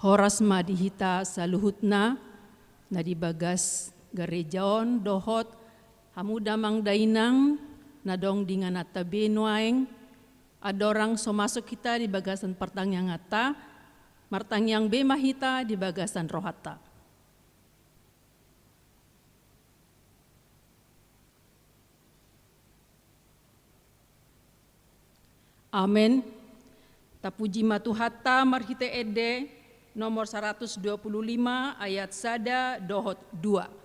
Horas madihita saluhutna na di bagas gerejaon dohot hamuda mangdainang nadong dengan atabe nuaeng adorang so masuk kita di bagasan pertanyang ngata martangyang bemahita di bagasan rohata. Amin. Tapuji matuhata marhite ede nomor 125 ayat sada dohot 2.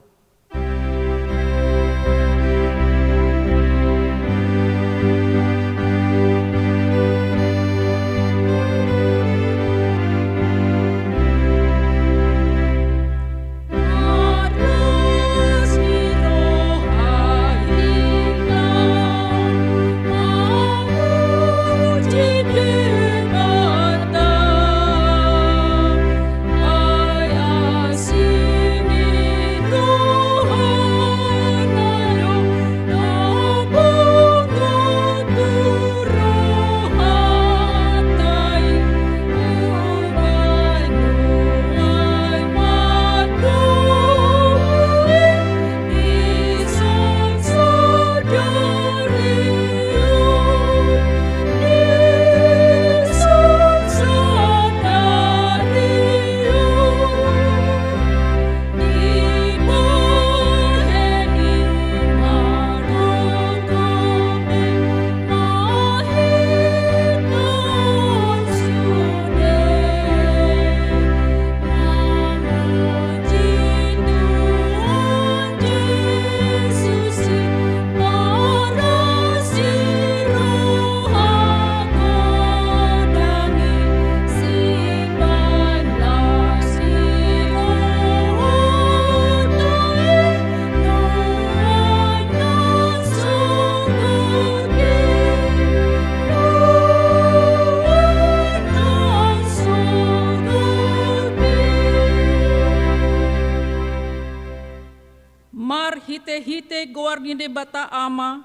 Hite-hite goarni de bata ama,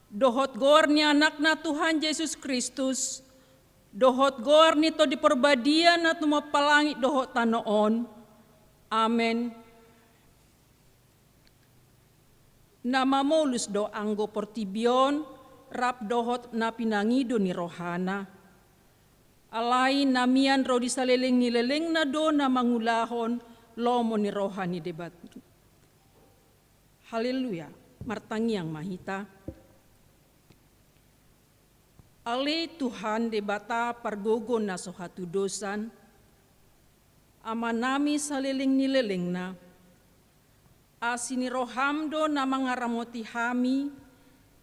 dohot goarni anakna Tuhan Yesus Kristus, dohot goarni to di perbadian na tumapalangi dohot tanoon. Amen. Nama molus do anggo portibion, rap dohot na pinangido ni rohana. Alai namian ro di saleleng ni leleng na do na mangulahon lomo ni rohani debat. Haleluya, martangyang mahita. Ale Tuhan debata pargogon na sohatu dosan, amanami saleleng nileleng na, asini rohamdo na mangaramoti hami,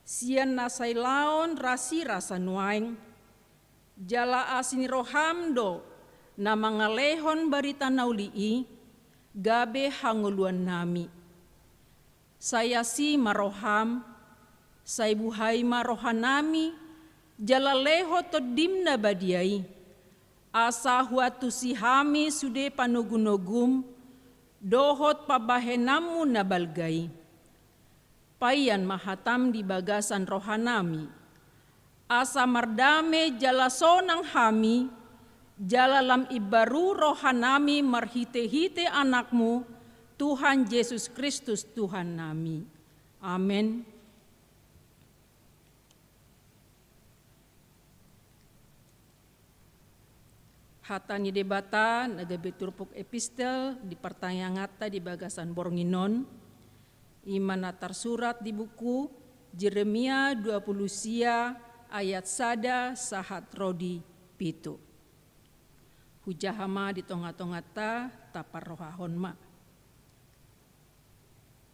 sian na sailaon rasi rasa nuaing, jala asini rohamdo na mangalehon barita naulii, gabe hanguluan nami. Saya si maroham, saya buhai marohanami, jalaleho to dimna badiai, asa huatu si hami sude panugunogum, dohot pabahenamu nabalgai. Payan mahatam di bagasan rohanami, asa mardame jalasonang hami, jalalam ibaru rohanami marhite-hite anakmu, Tuhan Yesus Kristus Tuhan nami. Amin. Hatani debata nagabe turpuk epistel di pertanyangata di bagasan bornginon. Imana tersurat di buku Jeremia 20 sia ayat sada sahat rodi pitu. Hujahama di tonga-tongata tapar rohahon ma.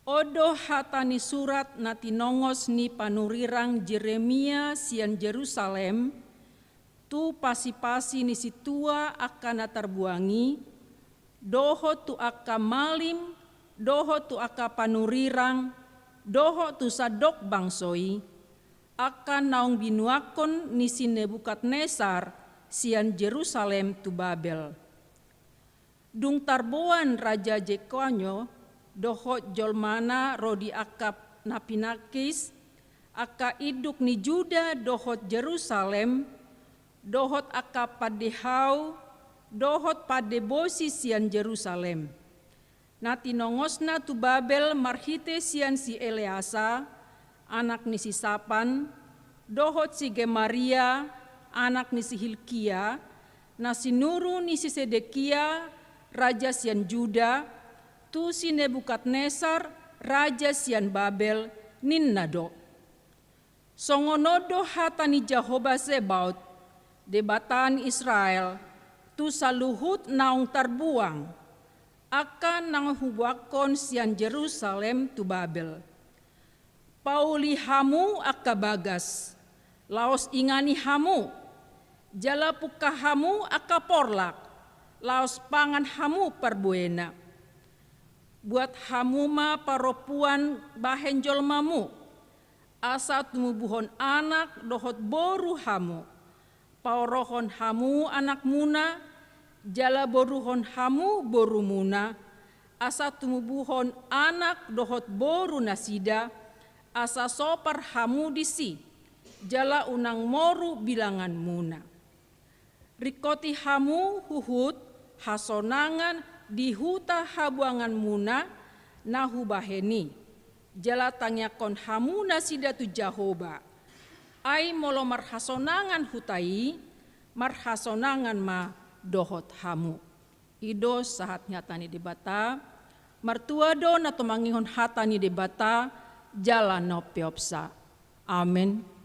Odo hatani surat nati nongos ni panurirang Jeremia sian Jerusalem, tu pasi-pasi ni situa akan terbuangi, doho tu aka malim, doho tu aka panurirang, doho tu sadok bangsoi, akan naung binuakon ni si Nebukadnesar sian Jerusalem tu Babel. Dung tarboan Raja Jekonyo, dohot jolmana rodi akap napinakis, aka iduk ni Juda dohot Jerusalem, dohot aka padehau, dohot padebosi sian Jerusalem. Nati nongosna tu Babel marhite sian si Eleasa, anak ni si Sapan, dohot si Gemaria, anak ni si Hilkia, na sinuru ni si Sedekia, raja sian Juda, tu si Nebukadnesar, raja sian Babel, ninnado. Songonodo hatani Jehovah Sebaot, debatan Israel, tu saluhut naung terbuang, akan nang hubakon sian Jerusalem tu Babel. Pauli hamu akka bagas, laos ingani hamu, jala puka hamu akka porlak, laos pangan hamu perbuena. Buat hamu ma paropuan bahenjol mamu, asa tumubuhon anak dohot boru hamu, paurohon hamu anak muna, jala boruhon hamu boru muna, asa tumubuhon anak dohot boru nasida, asa sopar hamu disi, jala unang moru bilangan muna. Rikoti hamu huhut hasonangan di huta habuangan muna nahu baheni, jala tangyakon hamu nasida tu Jahoba, ai molo marhasonangan hutai, marhasonangan ma dohot hamu. Ido sahat nyatani debata, martua do na tumangihon hatani debata, jalan no piopsa. Amin.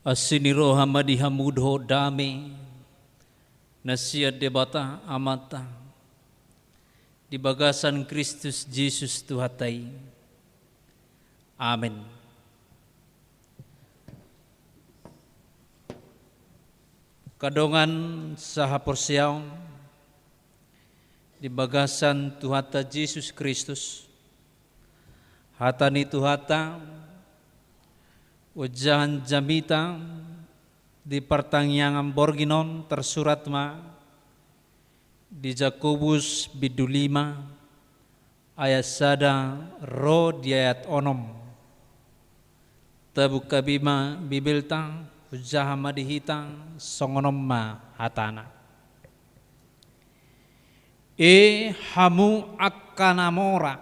Asiniro hamadi hamudho dame nasia debata amata di bagasan Kristus Yesus Tuhatai. Amin. Kadongan saha porsiaw di bagasan Tuhata Yesus Kristus hatani Tuhata ujahan jamita di pertanyaan borginon tersurat ma di Jakobus bidu 5 ayat sada ro di ayat onom tabuka bima bibilta ujaha madihita songonom ma hatana hamu akanamora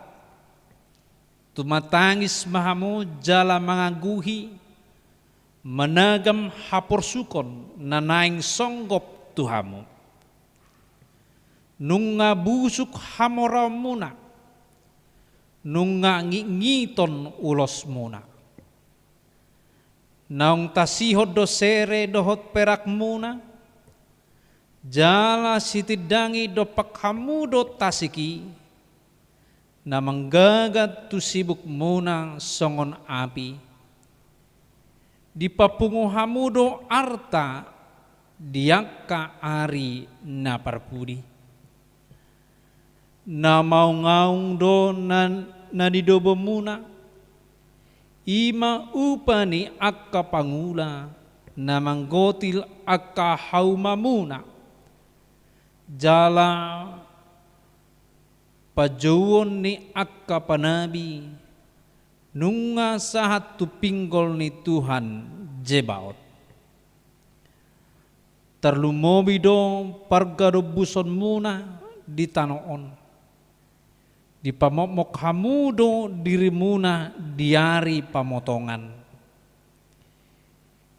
tumatangis mahamu jala mangaguhi menagam haporsukon nanaing songgop tuhamu nunga busuk hamora muna nunga ngiton ulos muna naung tasihod dosere dohot perak muna jala sitidangi dopak hamu do tasiki na manggagat tu sibuk muna songon api di papungo hamudo arta diakka ari na parpudi na mau ngaung do na didobo muna ima upani akka pangula na manggotil akka hauma muna jala pajawon ni akka panabi nunga sahat tu pinggol ni Tuhan Jebaot terlumobi do pargado buson muna di tanoon di pamomok hamudo diri muna diari pamotongan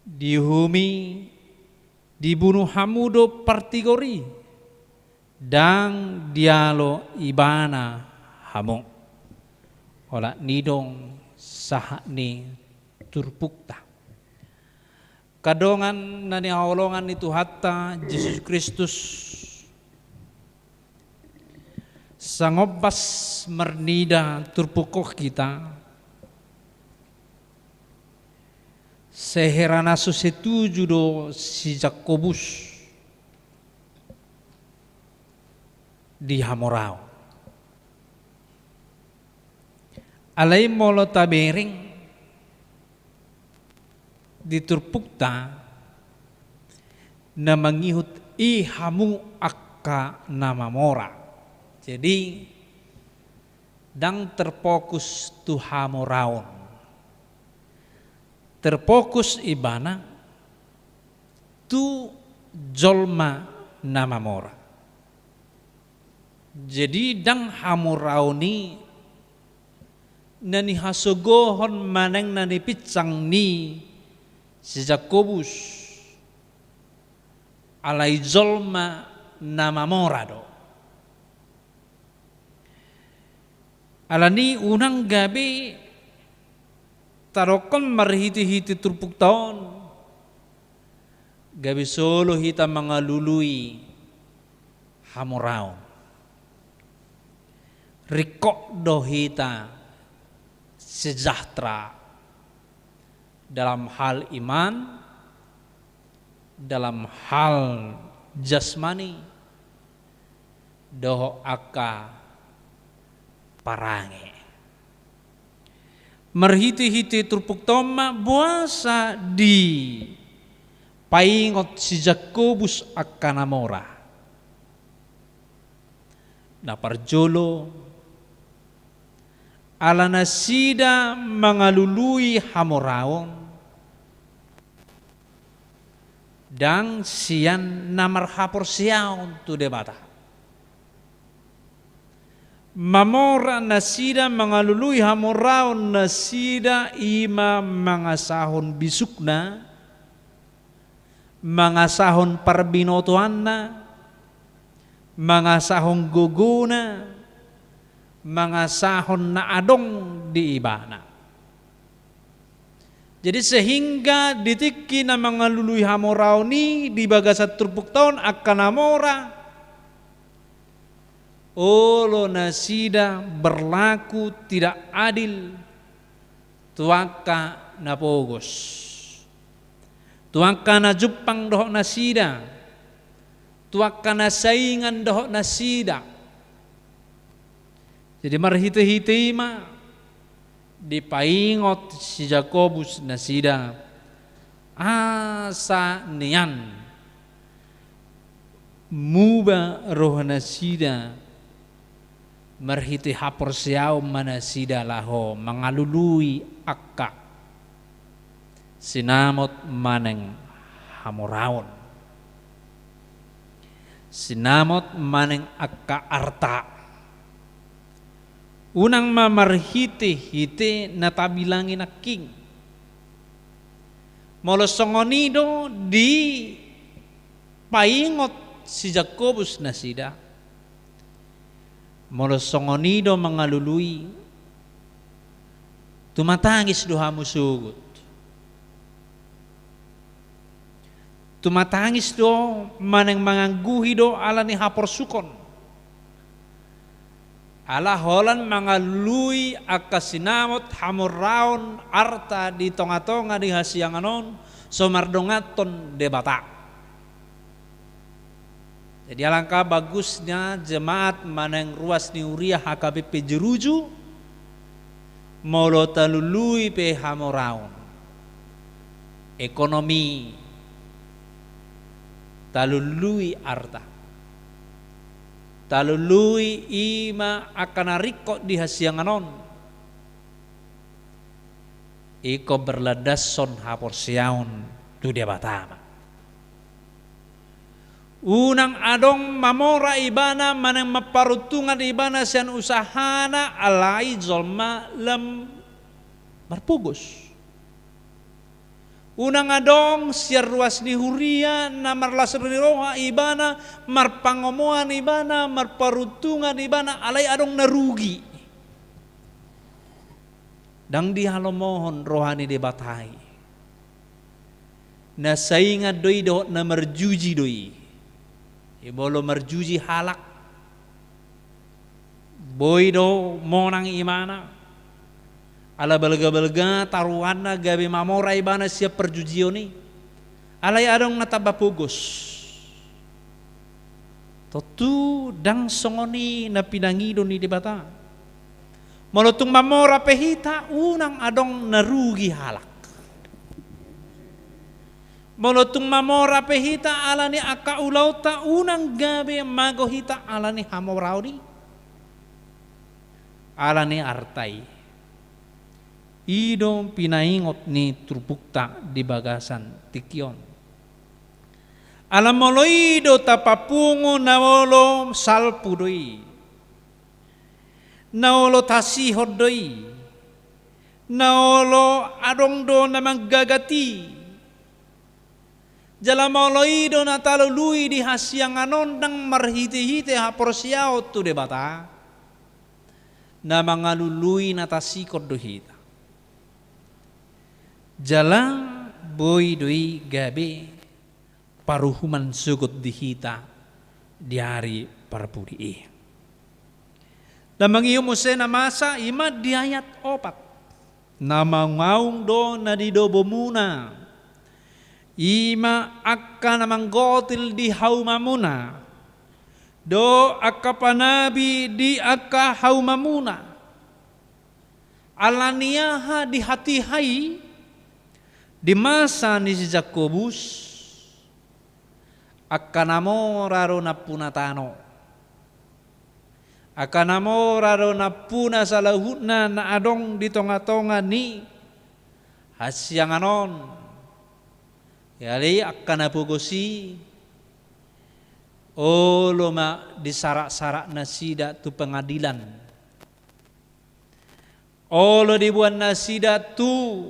di humi dibunuh hamudo partigori dang dialo ibana hamu ola nidong sahani turpukta kadongan nani haolongan itu hatta Yesus Kristus sangobas mernida turpukok kita seherana setuju do si Jakobus di Hamorau alai molo tabering di turpukta na mangihut ihamu akka nama mora. Jadi dang terfokus tu hamoraon. Terfokus ibana tu jolma nama mora. Jadi dang hamoraoni nani hasogohon maneng nani pitsang ni si Jakobus alai jolma nama morado alani unang gabi tarokon marhiti-hiti turpuk taon gabi solo hita mangalului hamoraon rikok do hita sejahtera dalam hal iman, dalam hal jasmani, doho aka parange. Merhiti-hiti turpuk toma buasa di paingot si Jakobus aka namora. Naparjolo ala nasida mangalului hamoraon dang sian namar hapor siaon tu debata mamora nasida mangalului hamoraon nasida ima mangasahon bisukna mangasahon parbinotoanna mangasahon gogona mangasahon na adong di ibana. Jadi sehingga ditiki na mangalului hamoraoni di bagasat turpuk taon akan namora olo nasida berlaku tidak adil tuaka na pogos tuaka na jupang dohok nasida tuaka na saingan dohok nasida. Jadi marhite-hite ma dipaingot si Jakobus nasida asa nian muba roh nasida marhite hapor siau manasida laho mangalului akka sinamot maneng hamoraon sinamot maneng akka arta unang mamarhite-hite na tabilangin aking molosongonido di paingot si Jakobus nasida molosongonido mangalului tumatangis dohamu sugut tumatangis do maneng mangangguhi do ala ni hapor sukon ala holan mangalului akasinamot hamoraon arta di tonga-tonga di hasianganon somardongaton debata. Jadi alangkah bagusnya jemaat maneng ruas ni uriah HKBP Jeruju molo talului pe hamoraon ekonomi talului arta talului ima akan riko di hasianganon iko berladason hapor siaun tu dia batama unang adong mamora ibana maneng maparutungan ibana sian usahana alai zolma lem marpugos Unang adong siar ruas ni huria na marlasar ni roha ibana marpangomoan ibana marparutungan ibana alay adong narugi. Dang di halomohon rohani de batai. Na saingat doi do na marjuji doi. Ibolo marjuji halak. Boy do monang imana. Ala balga-balga taruhanna gabi mamora ibana siap perjujio ni. Alay adong nataba pugos. Totu dang songoni na pinangido ni debata. Molotung mamora pehita unang adong narugi halak. Molotung mamora pehita ala ni aka ulaw ta unang gabi magohita ala ni hamorao ni. Ala ni artai. Idong pinaingot ni trupukta di bagasan tikyon. Alam moloido tapapungo nawolo salpu doi. Nawolo tasihod doi. Nawolo adong do namang gagati. Jala moloido na talului di hasyanganon nang marhiti-hiti haporsiyaw tu debata. Na mga lului na tasikod dohita. Jalang boy doi gabe paruhuman sugot dihita di hari parpudi. Namang iyo mo na masa ima di ayat 4. Namangaung do na di dobo muna. Ima akka namang gotil di haumamuna. Do akka panabi di akka haumamuna. Alaniyaha di hati-hai. Di masa ni si Jakobus akanamo raro na punatano akanamo raro na puna sa lahutna na adong di tonga-tonga ni hasyanganon yali akanapugosi o loma di sarak-sarak na sida tu pengadilan o lo dibuat na sida tu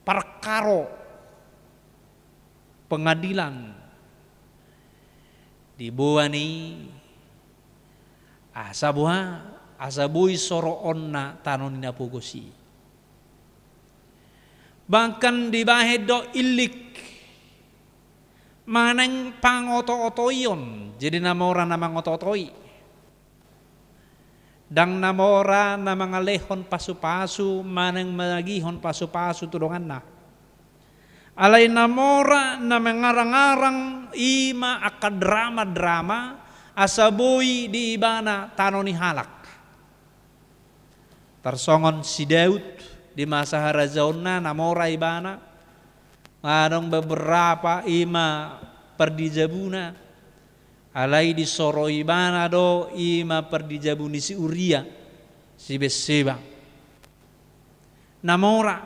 perkaro pengadilan dibuani asabui soroon na tanon na pugosi bahkan dibahed do ilik maneng pangoto-otoyon jadi namora namang oto-otoi dang namora na mga lehon pasu-pasu manang magihon pasu-pasu tulungan na. Alay namora na mengarang-arang ima aka drama-drama asaboy di ibana tano ni halak. Tarsongon si Daud di masa harazaon na namora ibana anong beberapa ima perdijabuna alay di soro ibana do ima perdijabuni si Uria si Betseba namora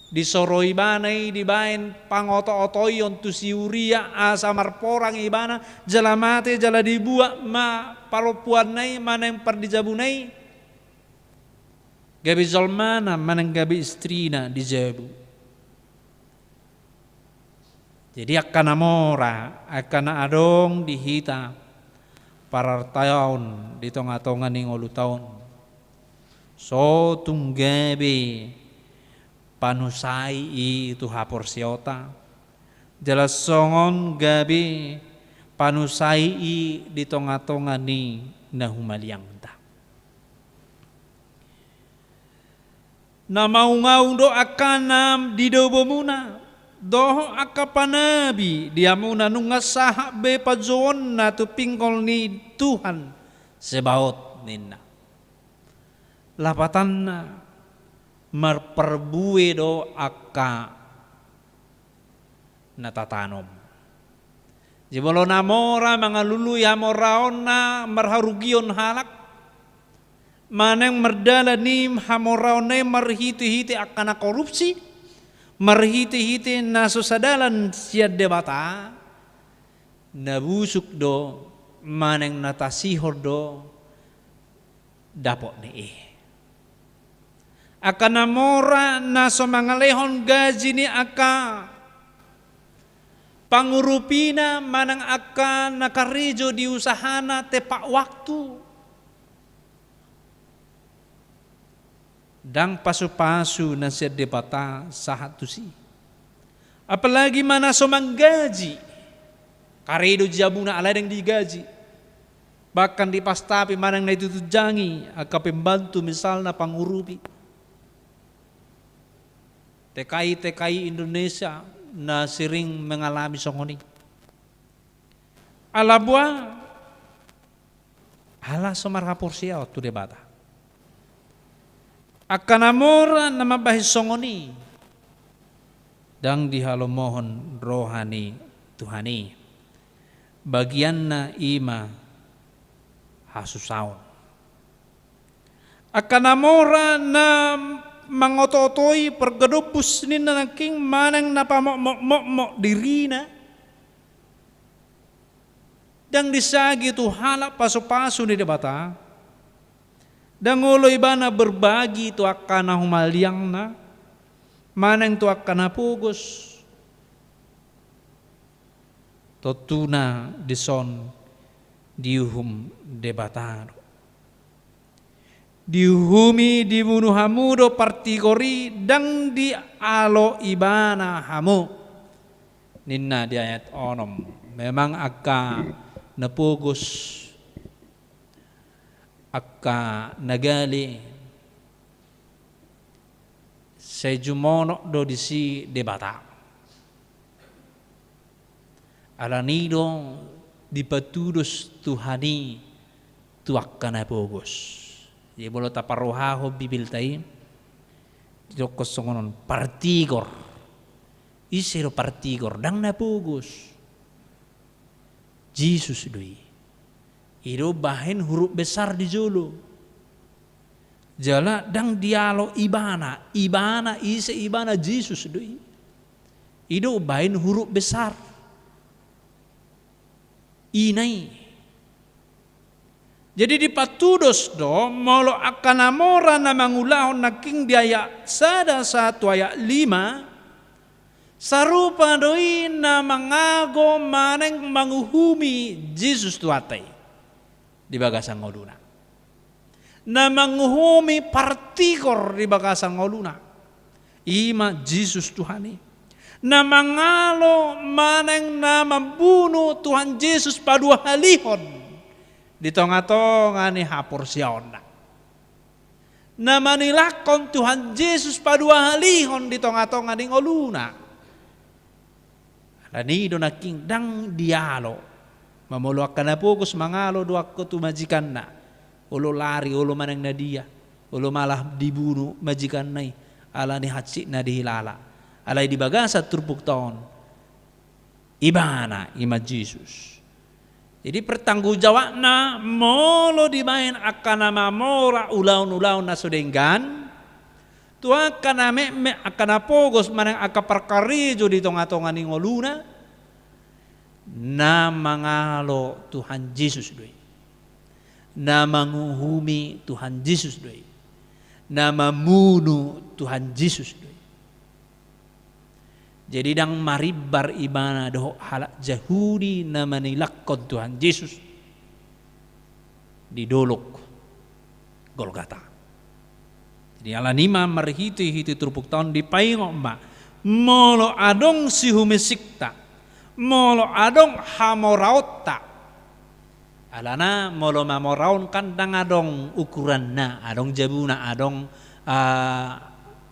di soro ibana di bain pangoto-otoyon tu si Uria asa marporang ibana jalamate jala dibuat ma palopuan nai mana yang perdijabunai gabi zolmana mana gabi istrina dijabu. Jadi akan amora, akan adong dihita para tahun di tonga-tonga ning ulu tahun. So tunggabe panusai itu hapor siota. Jelas songon gabe panusai di tonga-tonga ni nahumaliangta. Namaungaung do akanam di dobomuna. Doho akapanabi diamuna nunga sahak be pajon na tu pingkol ni Tuhan sebaot ninna. Lapatan na marperbue do akka natatanom. Jibolo namora mga luluy hamoraon na marharugion halak. Maneng merdala nim hamoraon na marhiti-hiti akka na korupsi. Marhiti-hiti na susadalan siya debata nabusuk do maneng natasihor do dapot ni Aka namora na somangalehon gaji ni aka pangurupina manang aka nakarijo di usahana tepak waktu. Dang pasu-pasu na siya debata sahat tu si. Apalagi mana somang gaji. Karedo jabuna ala yang digaji. Bahkan di pastapi manang na itutujangi aka pembantu misalnya pangurupi. TKI Indonesia na sering mengalami songoni. Alabua ala somar rapor siya tu debata. Akan amora nama bahis songoni dang dihalo mohon rohani Tuhani bagianna ima hasusaon akan amora na mangototoi pergedupus ni naking manang napamok dirina dang disagi tu halap pasu-pasu ni debata. Dan ulo ibana berbagi tu akana humaliang na manang tu akana pugos totuna dison diuhum debataro diuhumi dibunuh hamudo partigori dang di alo ibana hamu ninna di ayat onom memang akka napugos akka nagali sejumono do disi debata alanido dipatudos Tuhani tuakka na pogos ye bolo taparohaho bibiltai jokos songonon partigor isero partigor dang na pogos Jesus doi Iro bahin huruf besar di julu. Jala dang dialo ibana ise ibana Jesus doi. Ido bahin huruf besar. Inai. Jadi dipatudos do molo akan amora na mangulahon naking di ayat 1 ayat 5 sarupa doi na mangago maneng manguhumi Jesus tuatai. Di bagasang ngoluna. Na manguhumi partigor di bagasang ngoluna. Ima Jesus Tuhani. Na mangalo maneng na membunuh Tuhan Yesus padua halihon. Di tonga-tonga ni hapor siona. Na manilakon Tuhan Yesus padua halihon di tonga-tonga ni ngoluna. Alani do naking dang dialo. Mamuluak na pugos mangalo duak ko tu majikan na. Ulo lari, ulo manang na dia. Ulo malah dibunuh majikan na. Ala ni hatsi na dihilala. Alay di bagasa turpuk taon. Ibana ima Jesus. Jadi pertanggungjawab na molo dimain akan nama mora ulaun-ulaun na sudenggan. Tua akan me akan pugos manang akaparkarijo di tonga-tonga ni ngoluna. Na mangalo Tuhan Yesus doi. Na manguhumi Tuhan Yesus doi. Na mamunu Tuhan Yesus doi. Jadi dang maribar ibana doh halak jahudi na manilakon Tuhan Yesus di dolok Golgata. Jadi alanima marhiti-hiti turpuk tahun di paingok ma molo adong si humesikta molo adong hamoraota alana molo mamoraun kan dang adong ukuranna adong jabuna adong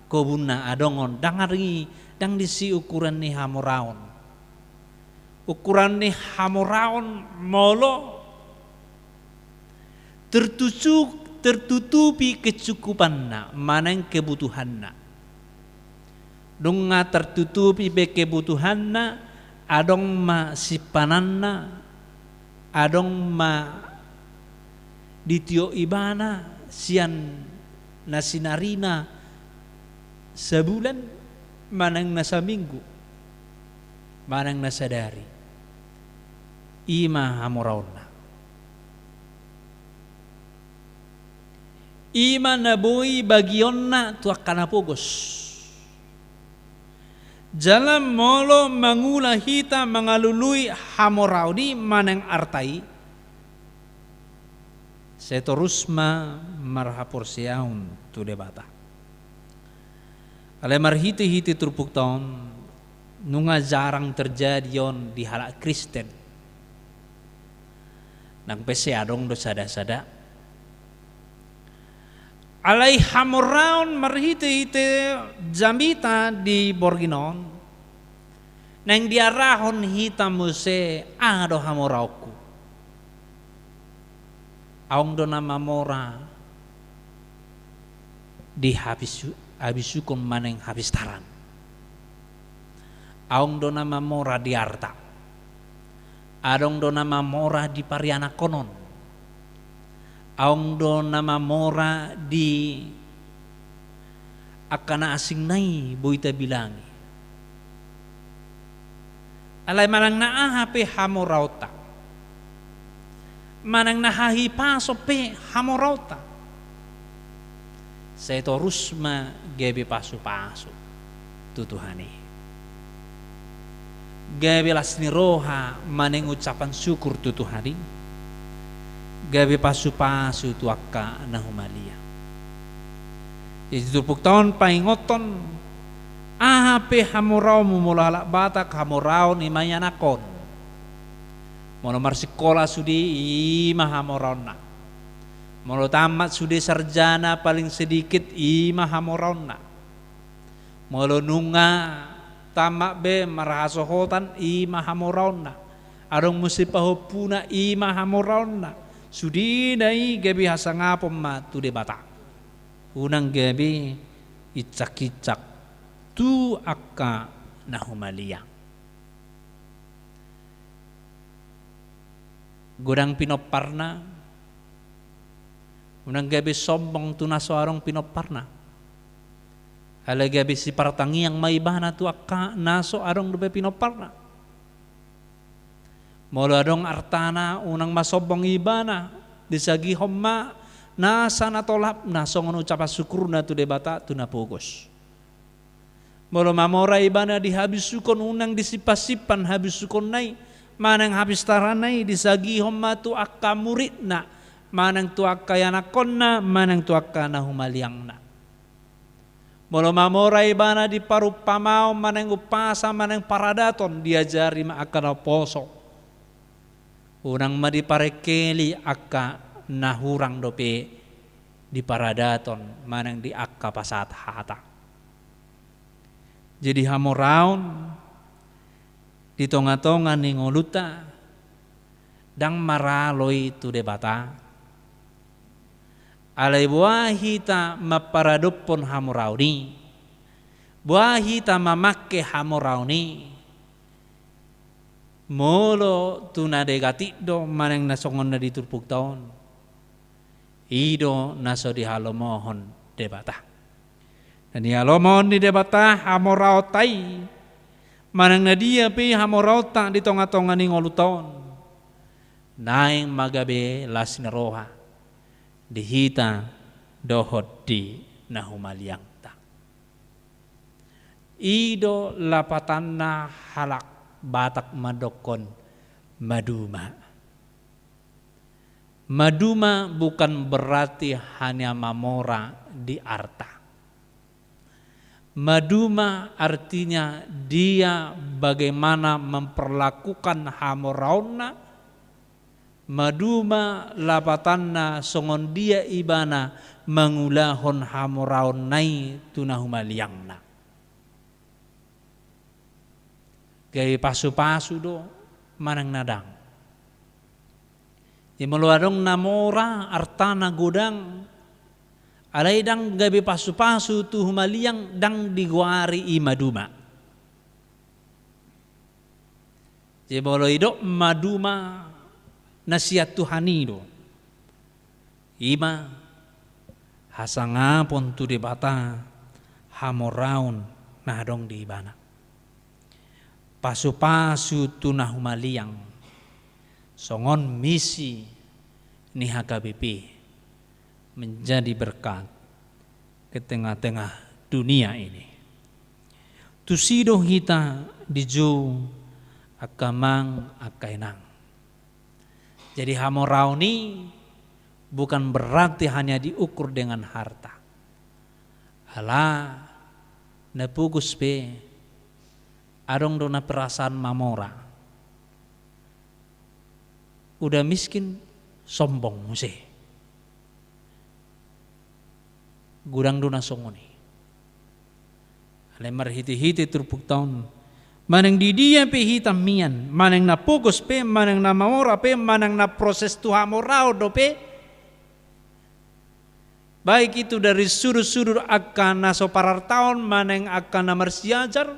kobunna adongon dang ari dang disi ukuran ni hamoraun molo tertutupi kecukupanna manang kebutuhanna dunga tertutupi be kebutuhanna adong ma sipananna adong ma ditio ibana sian nasinarina sebulan manang nasa minggu manang nasa dari ima hamorauna Ima na boy bagion na tuak kana pugos. Jalan molo mangula hita mangalului hamoraudi manang artai. Seterusma marhapor siaun tu debata. Ale marhiti-hiti turpuk tahun nunga jarang terjadi yon di halak Kristen. Nang pese adong do sada-sada. Alai hamoraun marhiti-hiti jambita di Borginon. Nang diarahon hita muse ado hamorauku. Aung do nama mora di habisukon maneng habis taran. Aung do nama mora di arta. Adong do nama mora di pariana konon. Aung do nama mora di akana asing nai boita bilangi. Alay manang naaha pe hamorauta. Manang nahahi paso pe hamorauta. Seterusma gebe pasu-pasu tutuhani. Gebe lasni roha maneng ucapan syukur tutuhani. Gabi pasu-pasu tuaka nahumalia. Jadi turpuk tahun paingoton ahape hamurau mumulala batak hamurau ni mayanakon. Molo marsikola sudi ima hamurauna. Molo tamat sudi sarjana paling sedikit ima hamurauna. Molo nunga tamat be marahasohotan ima hamurauna. Arong musipahopuna ima hamurauna. Sudi dai gabi hasangapom ma tu debata. Unang gabi icak-icak tu akka nahumalia. Godang pinoparna. Unang gabi sombong tu naso arong pinoparna. Hala gabi si partangi yang maibana tu akka naso arong dobe pinoparna. Molo adong artana unang masobong ibana disagi homma nasa natolap nasongon ucapan syukur na tu debata tu napugos. Molo mamora ibana dihabis sukon unang disipasipan habis sukon nai manang habis taranai disagi homma tu akka muridna manang tu akka yanakonna manang tu akka nahumaliangna. Molo mamora ibana di parupamao manang upasa manang paradaton diajari ma akka poso. Unang madiparekeli akka nahurang dope di paradaton manang di akka pasat hata. Jadi hamoraun di tonga-tonga ni ngoluta dang maraloi tu debata. Alai buahita maparadopon hamorauni. Buahita mamakke hamorauni. Molo tunade gatido maneng nasongon na diturpuk taon. Ido naso di halomohon debata. Dan di halomohon di debata hamorau tai. Maneng na dia pi hamorau ta di tonga-tonga ni ngoluton. Naing magabe lasina roha. Dihita dohot di nahumaliang ta. Ido lapatanna halak batak madokon maduma. Maduma bukan berarti hanya mamora di arta. Maduma artinya dia bagaimana memperlakukan hamorauna. Maduma lapatanna songon dia ibana mengulahon hamoraunai tunahumaliangna. Gaya pasu-pasu do manang nadang. Di meluarong namora artana godang. Alay dang gabi pasu-pasu tu humaliang dang diguari imaduma. Di meluarong maduma nasihat Tuhani do. Ima hasangapon tu debata hamoraun nadong di ibana. Pasu-pasu tunahumaliang songon misi ni HKBP menjadi berkat ke tengah-tengah dunia ini. Tusido hita diju akamang akainang. Jadi hamorau ini bukan berarti hanya diukur dengan harta. Halah napugus pe adong dona perasaan mamora. Udah miskin sombong muse. Gudang dona songoni. Lemar hiti-hiti turpuk tahun. Manang di dia pe hitam mian, manang na pugos pe, manang na mamora pe, manang na proses tuha morao do pe. Baik itu dari sudut-sudut akan na soparar tahun, manang akan na marsiajar,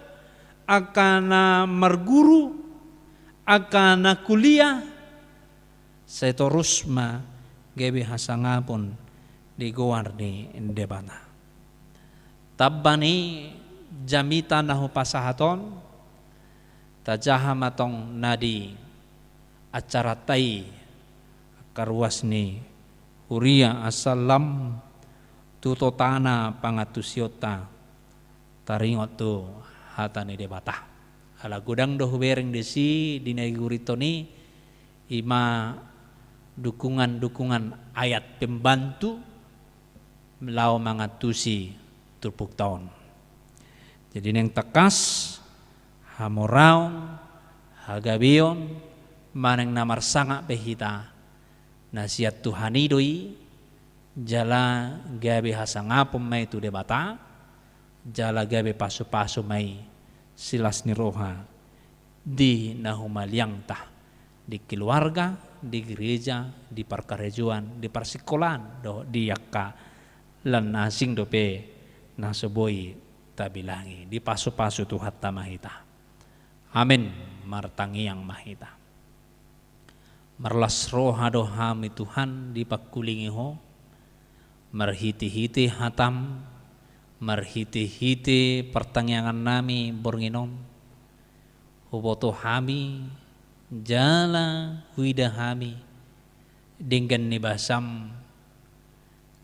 akan na marguru, akan na kuliah. Saya terus ma gebe hasangapon di goar di debata. Tabbani jamita nahu pasahaton tajahamatong nadi acara tai karwasni huria asalam tutotana pangatusiota taringot tu hatani debata ala gudang doh bereng desi dinaiguritoni ima dukungan ayat pembantu melau mangatusi turpuk tahun. Jadi neng tekas hamoraung hagabion maneng namar sanga behita nasihat Tuhani doi jala gabe hasangapom mai tu debata jala gabe pasu-pasu mai silas niroha di nahumaliang tah di keluarga, di gereja, di parkarejuan, di persikolan do di yakka lan nasing dope nasoboi tabilangi di pasu-pasu Tuhan tamahita. Amin martangi yang mahita. Marlas roha dohami Tuhan di pakulingi ho marhiti-hiti hatam marhiti-hiti pertanyaan nami bornginom huboto hami jala huida hami dengan nibasam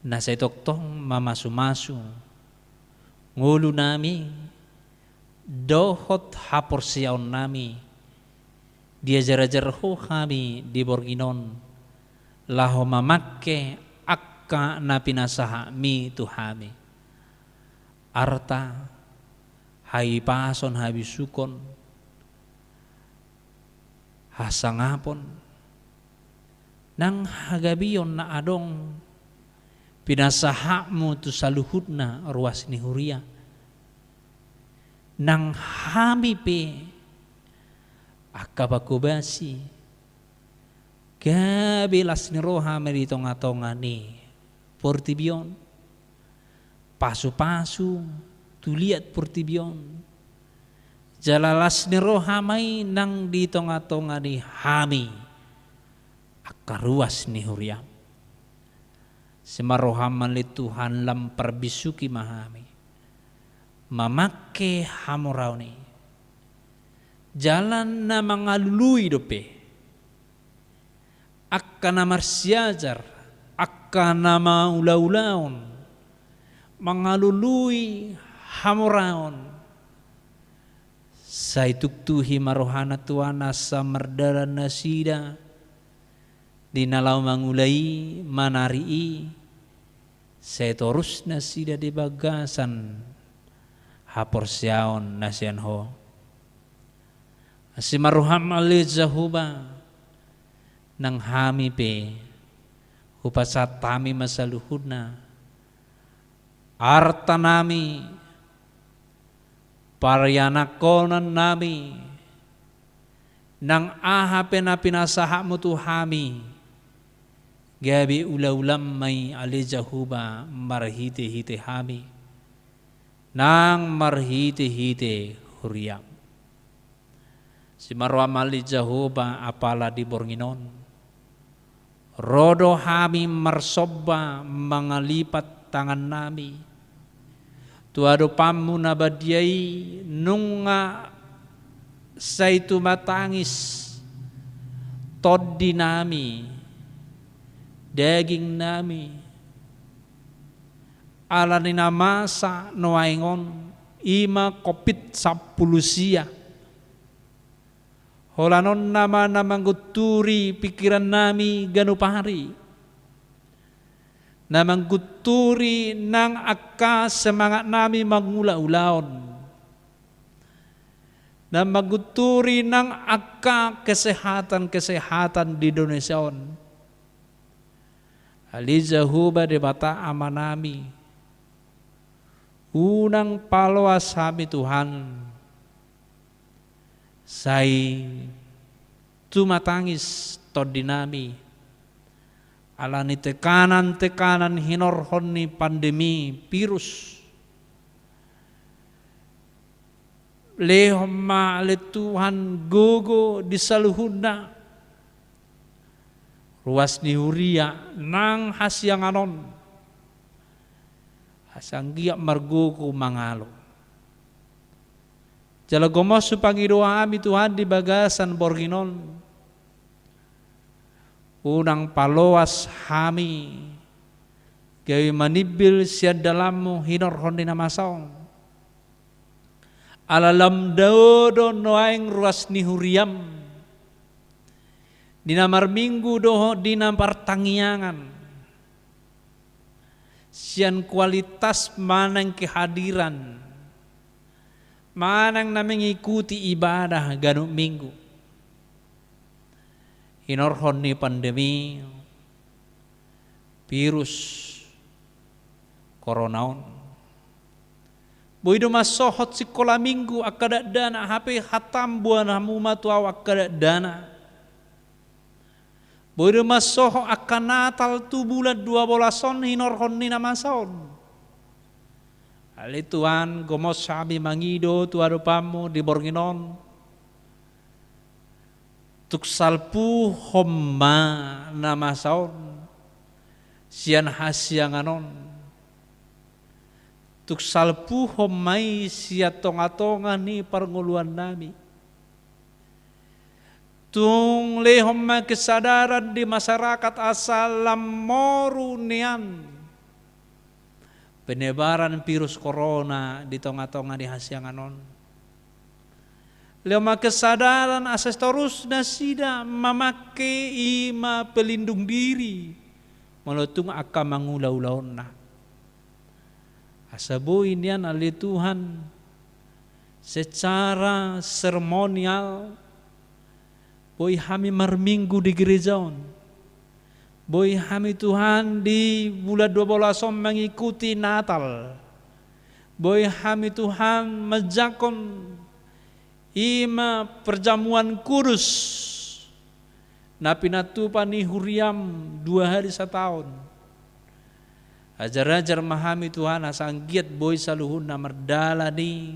nasaitoktong mamasu-masu ngulu nami dohot hapor siyaon nami dia jara-jara ho kami di borginon laho mamakke akka napinasaha mi tuhami arta hai pason habisukon hasangapon nang hagabion na adong pinasahamu tu saluhutna ruas ni huria nang hami pe akabakubasi gabilas ni roha meritonga-tonga ni portibion pasu-pasu tuliat portibion jalalas ni roha may nang di tonga-tonga ni hami akaruas ni huria semarohaman li Tuhan lam perbisuki mahami mamakke hamorau ni jalan na mangalului dope akka na marsiajar akka na maula-ulaon mangalului hamoraon saituktuhi marohana tuana samardara nasida dinalau mangulai manarii setorus nasida di bagasan haporsiaon nasian ho asimaruham ali zahuba nang hami pe hupasat tami masaluhudna arta nami paryanakonan nami nang aha pinapinasahamu tuhami gabi ula-ulam may alijahuba marhite-hite hami nang marhite-hite huriyam si marwam alijahuba apala di bornginon rodo hami marsoba mangalipat tangan nami tuado pamu nabadiai nunga saitu matangis toddi nami daging nami alanina masa noaingon ima COVID-10 sia. Holanon nama guturi pikiran nami ganupari. Namang guturi nang akka semangat nami mangula-ulaon. Namang guturi nang akka kesehatan di Indonesia. Aliza huba de bata amanami. Unang palawas kami Tuhan. Sai tumatangis todinami alani tekanan hinorhon ni pandemi virus lehoma le Tuhan gogo disaluhuna ruas ni huria nang hasyanganon hasanggiak margogo mangalo. Jalagomos supangidoa kami Tuhan di bagasan Borginon. Unang paloas kami gawi manibil siya dalammu hinorhon di namasong. Alalam dodo noaing ruas ni huriam. Dina marminggu doho dina pertangiangan. Sian kualitas manang kehadiran. Manang na mengikuti ibadah ganung minggu. Hinorhon ni pandemi virus koronaon. Boido masohot sekolah minggu akada dana HP hatam buan hamuma tuaw akada dana. Boido masoho akan Natal tu bulan 12 hinorhon ni namason. Ali Tuhan gomos sabi mangido tuado pamu di Borginon tuk salpu homma nama saon sian hasyanganon tuk salpu hommai sia tonga-tonga ni pernguluan nami tung le homma kesadaran di masyarakat asal lamoru nian penyebaran virus corona di tengah-tengah di hasyanganon. Lema kesadaran asas terus nasida memake ima pelindung diri melutung aka mangulau-launa. Asabu inian ali Tuhan secara seremonial boy kami marminggu di gerejaon. Boy kami Tuhan di bulan 12 mengikuti Natal. Boy kami Tuhan menjakon ima perjamuan kudus. Napi natupa ni huriam 2 hari setahun. Ajar-ajar mahami Tuhan asanggiat boy saluhun na merdala ni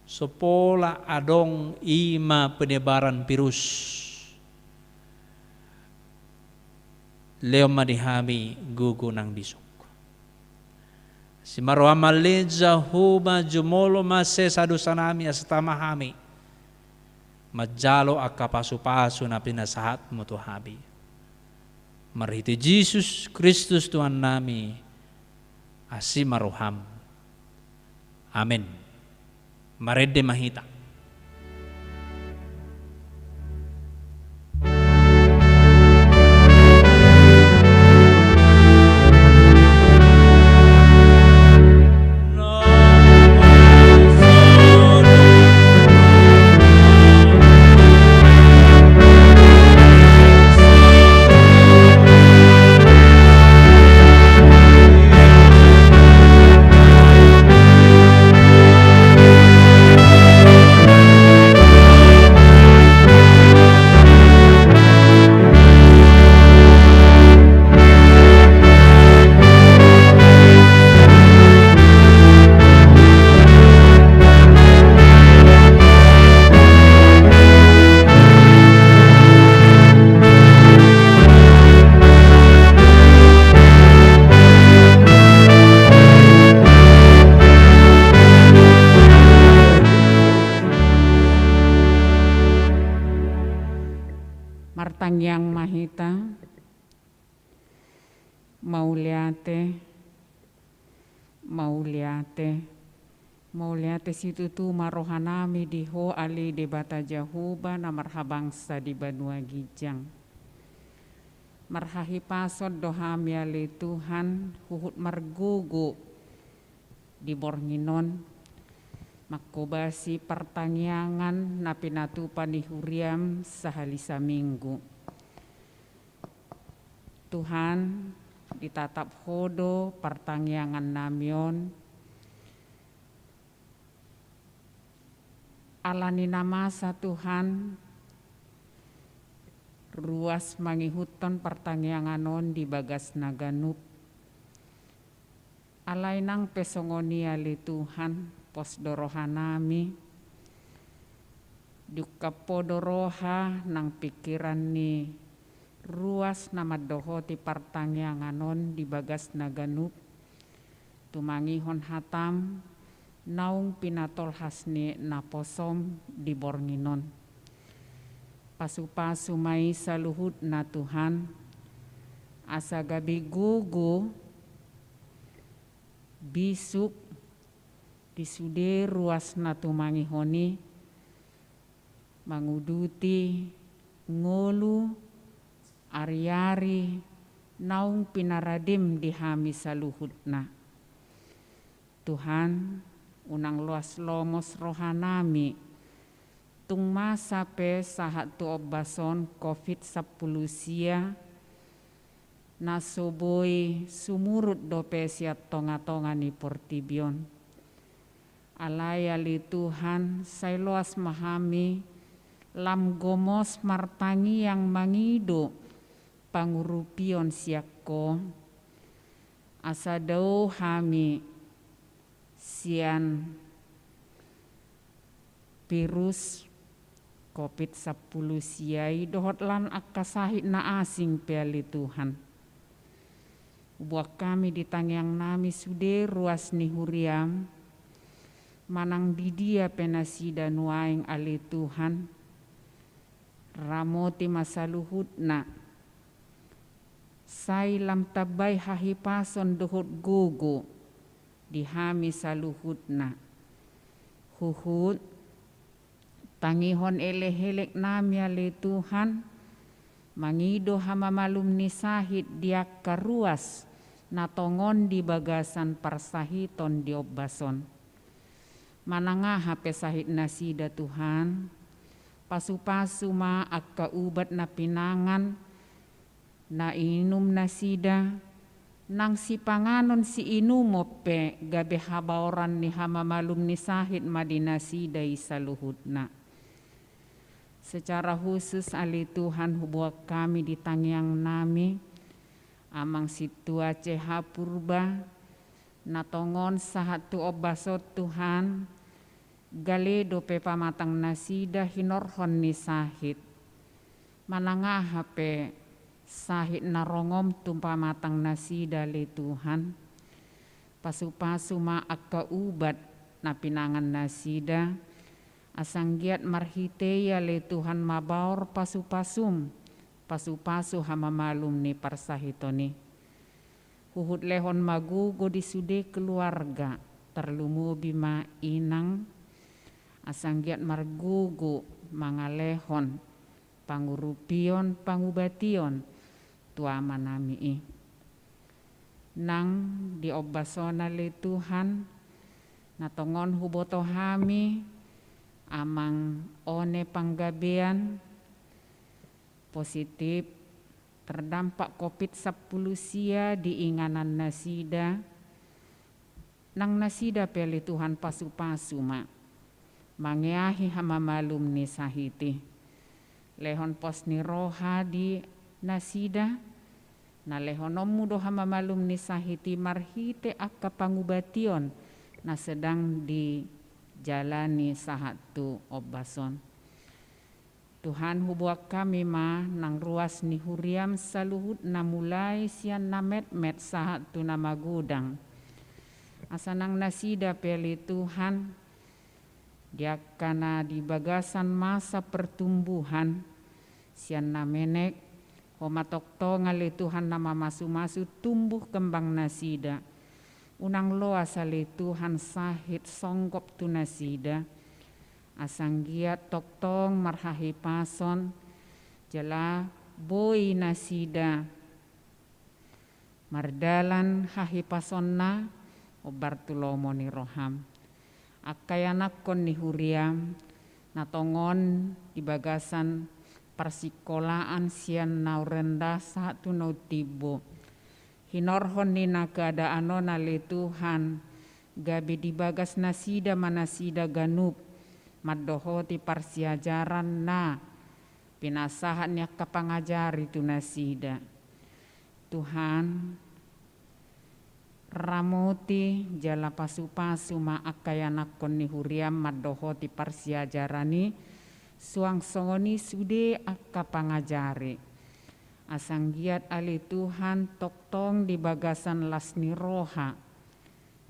sepola adong ima penyebaran virus. Leo madihami gugu nang bisok. Si marwa maleja huba jumolo mase sadusanami asatamahami. Majalo akapasu-pasu na pinasahat mo tuhabi. Marhiti Jesus Kristus Tuhan nami asimaruham. Amin. Marede mahita. Martang Yang Mahita Mauliate Mauliate situ tu marohanami di ho ali de bata jahuba na marhabangsa di Banua Gijang. Marhahi pasod dohami ali Tuhan huhut margugu di Bornginon. Makobasi pertangyangan na pinatupan di Huriam sahalisa minggu. Tuhan ditatap hodo pertangyangan namion alani namasa Tuhan ruas mangihuton pertangyanganon di bagas naganup alainang pesongoni ali Tuhan pos dorohanami dukapodoroha nang pikiran ni ruas nama dohoti partangyanganon di bagas naganup tumangihon hatam naung pinatol hasni naposom di Bornginon pasu-pasu mai saluhut na Tuhan asa gabi gugu bisuk disude ruas na tumangihoni manguduti ngolu ari-ari naung pinaradim di hami saluhutna. Tuhan unang luas lomos rohanami tung masa pe sahat tu obason COVID-10 sia nasoboi sumurut dope siat tonga-tonga ni portibion. Alaya li Tuhan say luas mahami lam gomos martangi yang mangido pangurupion siakko asa dau hami sian virus COVID-10 siai dohot lan akasahit na asing piali Tuhan. Buat kami di tangyang nami sude ruas ni Huriam manang didia penasida nuaing ali Tuhan ramoti masaluhut na say lam tabay hahipason dohot gugu di hami saluhut na huhut tangihon elehelek nami ali Tuhan mangido hamamalum ni sahit diak karuas natongon di bagasan parsahiton di obbason manangah hape sahit nasida Tuhan pasu-pasu ma akka ubat na pinangan na inum nasida nang si panganon si inumope gabe habaoran ni hamamalum ni sahit madinasida isaluhutna. Secara khusus ali Tuhan hubuak kami di tangyang nami amang situa ceha purba natongon sahat tu obasot Tuhan gale dope pamatang nasida hinorhon ni sahit manangah hape sahit narongom tumpa matang nasida le Tuhan pasu-pasu ma akka ubat na pinangan nasida asang giat marhiteya le Tuhan mabaor pasu-pasu hamamalum ni parsahitoni huhut lehon magugo di sude keluarga terlumubi ma inang asang giat margugu mangalehon pangurupion pangubation tuama nami nang di obasona le Tuhan natongon huboto hami amang one panggabean positif terdampak COVID-10 sia di inganan nasida nang nasida peli Tuhan pasu-pasu ma mangeahi hamamalum ni sahiti lehon pos ni roha di nasida na lehonomu doha mamalum ni sahiti marhite akka pangubation na sedang dijalani sahatu obason. Tuhan hubuak kami ma nang ruas ni Huriam saluhut na mulai sian na met-met sahatu na magudang. Asanang nasida peli Tuhan diakana di bagasan masa pertumbuhan sian na menek homatokto ngali Tuhan nama masu-masu tumbuh kembang nasida unang loa sali Tuhan sahit songgop tu nasida, asanggiat toktong marhahi pason, jala boy nasida, mardalan hahi pasonna, obartulomo ni roham. Akayanak kon ni huriam, natongon di bagasan persikolaan sian nau rendah satu nau tibo. Hinorhon ni na keadaano nali Tuhan, gabi di bagas nasida manasida ganup, madohoti parsiajaran na, pinasahan yak kapangajari tu nasida. Tuhan, ramoti jala pasu-pasu maakayanak kon ni huriam madohoti parsiajarani suang songoni sude akka pangajari. Asanggiat ali Tuhan toktong di bagasan lasni roha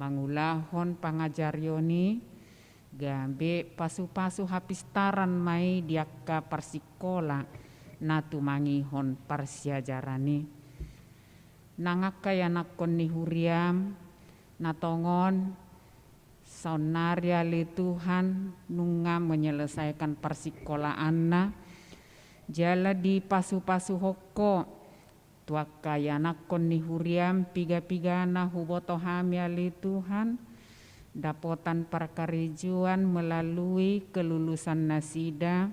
mangulahon pangajarioni gabe pasu-pasu hapistaran mai diakka parsikola natu mangihon parsiajarani. Nangakayanak kon ni huriam natongon saunaria li Tuhan nunga menyelesaikan persikolaanna jala di pasu-pasu hoko tuakayanak kon ni huriam piga-pigana huboto hamia li Tuhan dapotan perkarijuan melalui kelulusan nasida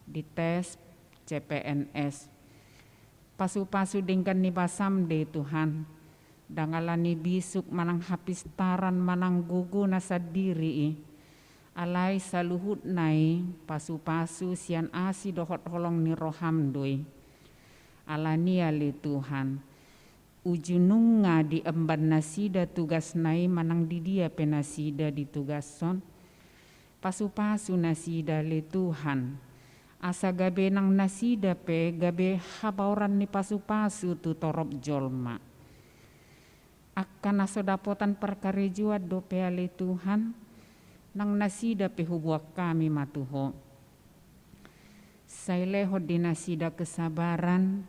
di tes CPNS. Pasu-pasu dingkan ni basam de Tuhan, dangalani bisuk manang hapistaran manang gugu nasa diri, alai saluhut nai pasu-pasu sian asi dohot holong ni roham doi, alania li Tuhan, ujununga di emban nasida tugas nai manang di dia penasida di tugason, pasu-pasu nasida li Tuhan. Asa gabe nang nasida pe gabe habauran ni pasu-pasu tu torop jolma. Akan aso dapotan perkarejua dope ali Tuhan nang nasida pe hubuak kami matuho. Saileho di nasida kesabaran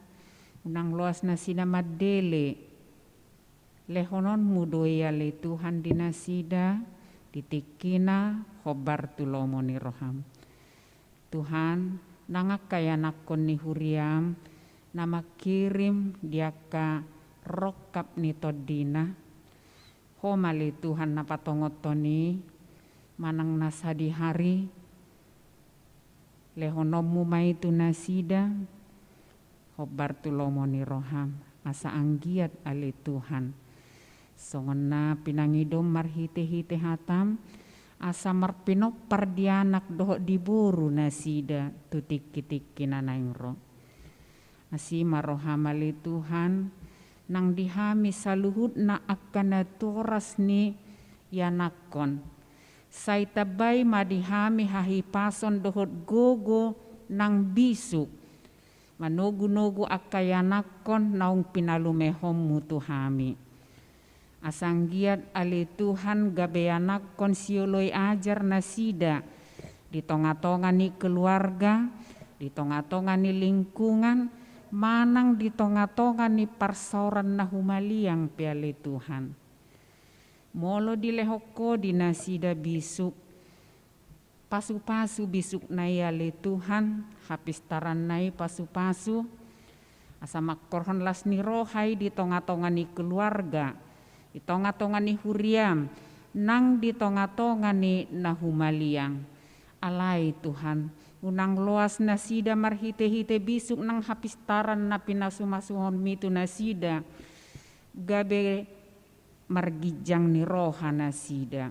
unang loas nasida madele. Lehonon mudoi ali Tuhan di nasida ditikina hobar tulomo ni roham. Tuhan nangakayanak kon ni huriam nama kirim diaka rokap ni todina homali Tuhan napatongotoni manang nasa di hari lehonomu maitu nasida hobar tulomo ni roham asa anggiat ali Tuhan songona pinangidom marhite-hite hatam asa marpinok pardianak dohok diburu nasida tutik-tiki nanaing ro. Asi marohamali Tuhan nang dihami saluhut na akan toras ni yanakon. Say tabay madihami hahipason dohot gogo nang bisuk. Manogu-nogu akayanakon naung pinalumehom mutuhami. Asanggiat ali Tuhan gabeanak konsioloi ajar nasida di tonga-tonga ni keluarga, di tonga-tonga ni lingkungan, manang di tonga-tonga ni parsauran na humaliang piali Tuhan. Molo di lehoko di nasida bisuk, pasu-pasu bisuk nai ali Tuhan, hapistaran nai pasu-pasu, asa makkorhon las ni rohai di tonga-tonga ni keluarga, di tonga-tonga ni huriam, nang di tonga-tonga ni nahumaliang. Alai Tuhan, unang loas nasida marhite-hite bisuk nang hapistaran na pinasumasuhon mitu nasida, gabe margijang ni roha nasida.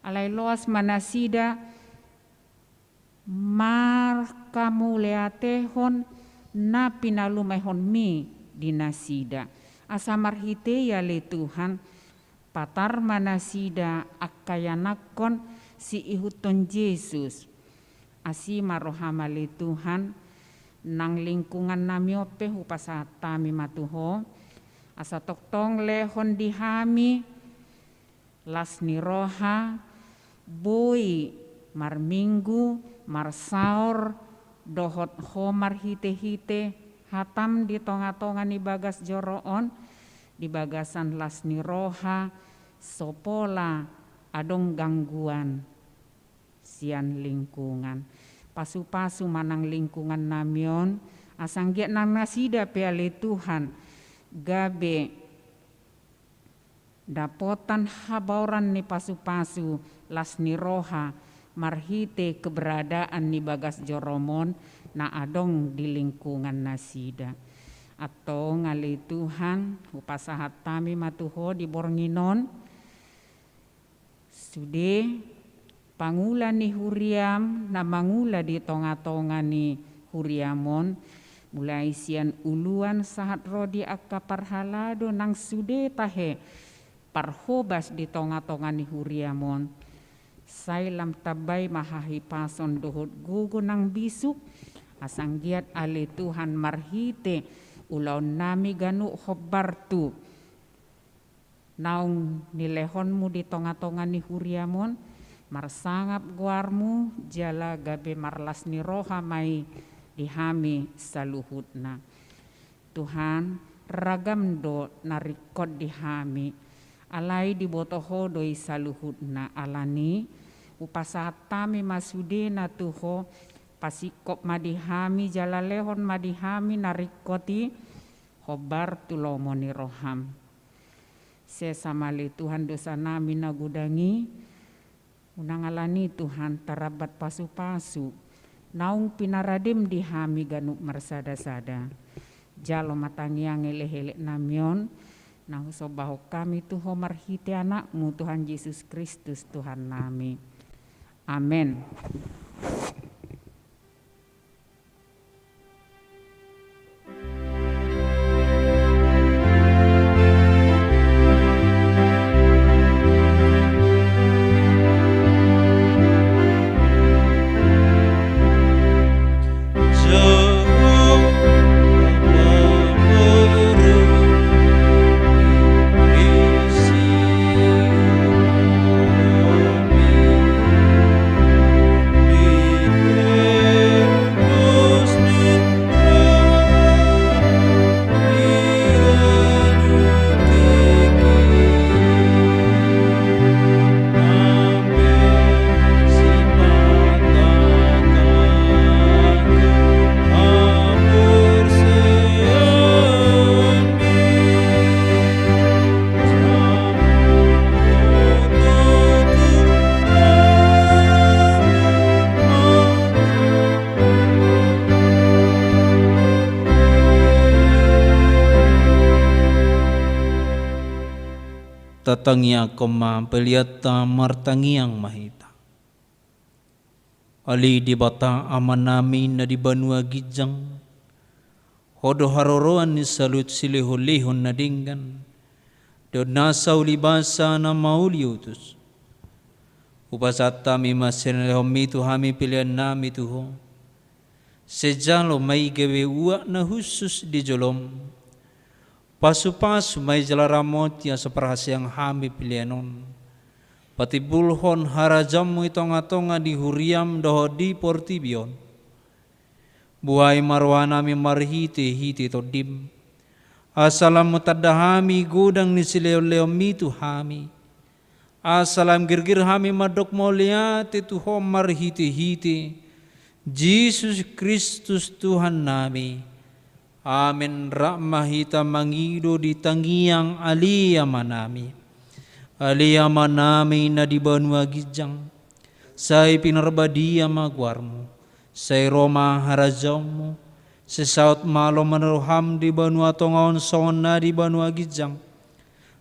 Alai loas manasida, markamu leatehon na pinalumehon mi di nasida. Asa marhite ya le Tuhan, patar manasida akayanakon si ihuton Yesus. Asi marohamali Tuhan nang lingkungan nami ope hupasatami matuho. Asa toktong lehon dihami las ni roha boi marminggu marsaur dohot homar hite-hite hatam di tonga-tonga ni bagas joroon di bagasan las ni roha sopola adong gangguan sian lingkungan. Pasu-pasu manang lingkungan namion asanggiat nang nasida peale Tuhan gabe dapotan habauran ni pasu-pasu las ni roha marhite keberadaan ni bagas joromon na adong di lingkungan nasida. Atau ngali Tuhan upasahat tami matuho di bornginon sude pangula ni huriam na mangula di tonga-tonga ni huriamon mulai sian uluan sahat rodi akka parhalado nang sude tahe parhobas di tonga-tonga ni huriamon sailam tabay mahahi pason dohot gugo nang bisuk asanggiat ale Tuhan marhite ulaw nami ganu hobartu naung nilehonmu di tonga-tonga ni huriamon marsangap guarmu jala gabe marlas ni roha mai dihami saluhutna. Tuhan ragam do narikot dihami alai di botoho doi saluhutna alani upasahat tami masudena tuho pasikop madihami jala lehon madihami narikoti hobar tulomoni roham. Sesamali Tuhan dosa nami nagudangi unangalani Tuhan tarabat pasu-pasu naung pinaradim dihami ganuk marsada-sada jalo matangiang ele-ele namion nang sobaho kami tuho marhite anakmu Tuhan Yesus Kristus Tuhan nami. Amin. Tatangia koma peliata martangiang mahita. Ali di bata amanami na di banua gijang. Hodo haroroan ni salut silihulihon na dinggan. Do nasa ulibasa na mauliutus. Upasat tami masinalehomi tuhami pilihan nami tuho. Sejalo may gawe uwa na husus di jolom. Pasu-pasu may jalaramot ya seperhasiang hami pilihanon. Patibulhon harajamu itonga-tonga di huriam doho di portibion. Buhay marwana mi marhiti-hiti todim. Asalam mutadahami gudang ni sileo-leo mitu hami. Asalam girgir hami madok moliati tuho marhiti-hiti. Jesus Kristus Tuhan nami. Amin rahmahita mangido di tangiang aliyama nami. Aliyama nami na di banua gijang. Say pinarbadia magwarmo. Say Roma harajamu. Say saut malo maneroham di banua tongaon songon na di banua gijang.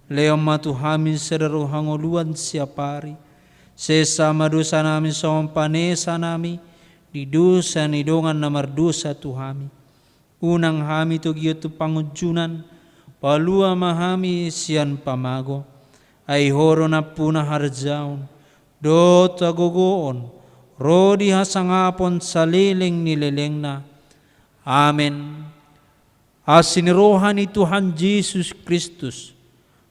Leo matuhamin sederuhangoluan siapari. Say sama dosa nami songon panesa nami. Di dosa nidongan namar dosa tuhami. Unang hami to giyoto pangujunan, palua mahami sian pamago, ay horo na puna harjaon, do tagogoon, rodi hasangapon sa liling nilileng na. Amen. Asinirohan ni Tuhan Jesus Kristus,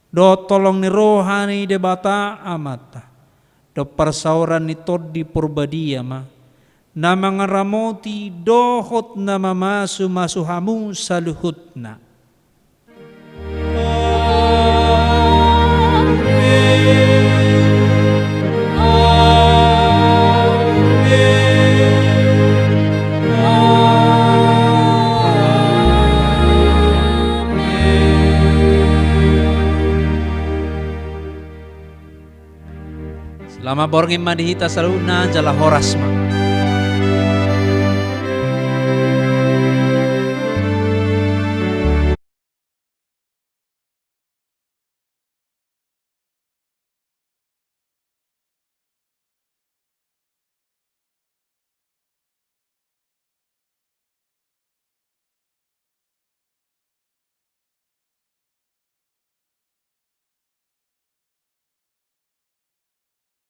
do tolong ni rohani de bata amata, do parsauran ni todi purbadia ma, na mga ramoti dohot na mamasu-masuhamu sa luhut na. Amen. Lama borngin madihita saluna jala horas ma.